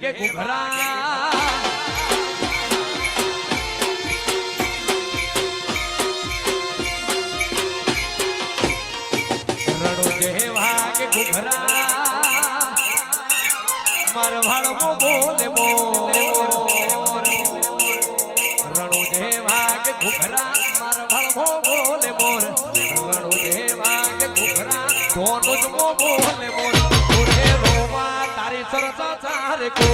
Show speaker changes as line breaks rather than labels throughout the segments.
કે ઘુઘરા રણો જેવા કે ઘુઘરા મારવાડ બોલે મોર રણો જેવા કે ઘુઘરા મારવાડ બોલે મોર રણો જેવા કે ઘુઘરા દોનો જ બોલે મોર ઓરે રોવા તારી સરતા ચારે કો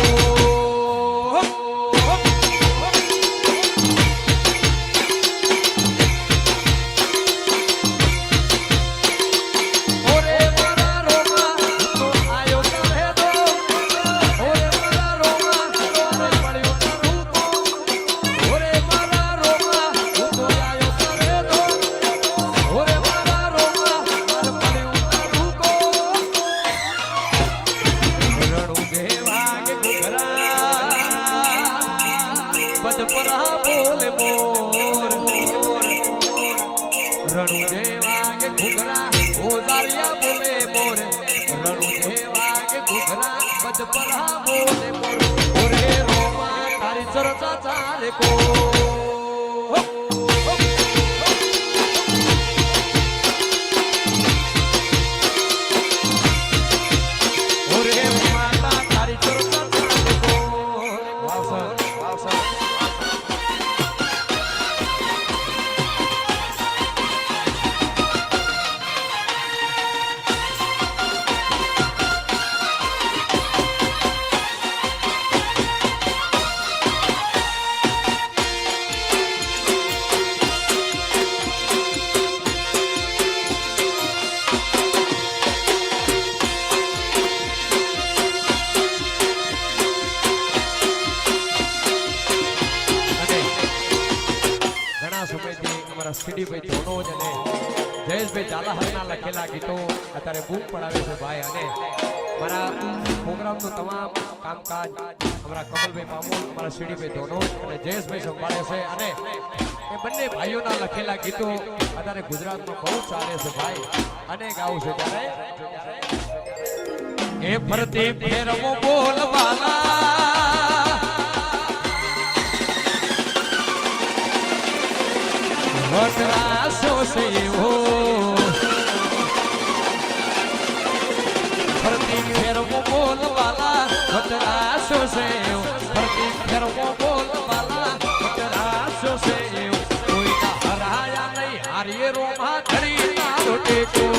રણુ જેવા કે ઘુઘરા ઓજારિયા બોલે મોર રણુ જેવા કે ઘુઘરા બદપરા બોલે મોર ઓરે રોવા તારી ચર્ચા ચાલે કો ઓરે માતા તારી ચર્ચા ચાલે કો વાસા સીડી ભાઈ ધોનોજ અને જયેશભાઈ ચાલાહરના લખેલા ગીતો અત્યારે બૂમ પડાવે છે ભાઈ અને મારા પ્રોગ્રામનું તમામ કામકાજ અમારા કમલભાઈ મામૂલ અમારા સીડીભાઈ ધોનોજ અને જયેશભાઈ સંભાળે છે અને એ બંને ભાઈઓના લખેલા ગીતો અત્યારે ગુજરાતમાં બહુ ચાલે છે ભાઈ અને ગાવું છે ત્યારે એ ફરતી ફેરવો બોલવાલા વટરાસો સેવો ફરતી ફેરવો બોલવાલા વટરાસો સેવ ફરતી ફેરવો બોલવાલા વટરાસો સેવ કોઈના હરાયા નહીં હારીએ રોમા ધરી તારો ટેકો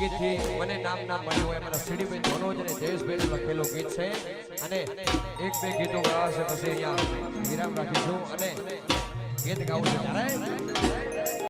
ગીતથી મને નામ મળ્યું હોય મારા સીડીભાઈ ધોનોજ અને જયેશભાઈ લખેલું ગીત છે અને એક બે ગીતો ગાવા છે પછી અહીંયા વિરામ રાખીશું અને ગીત ગાવું છે ત્યારે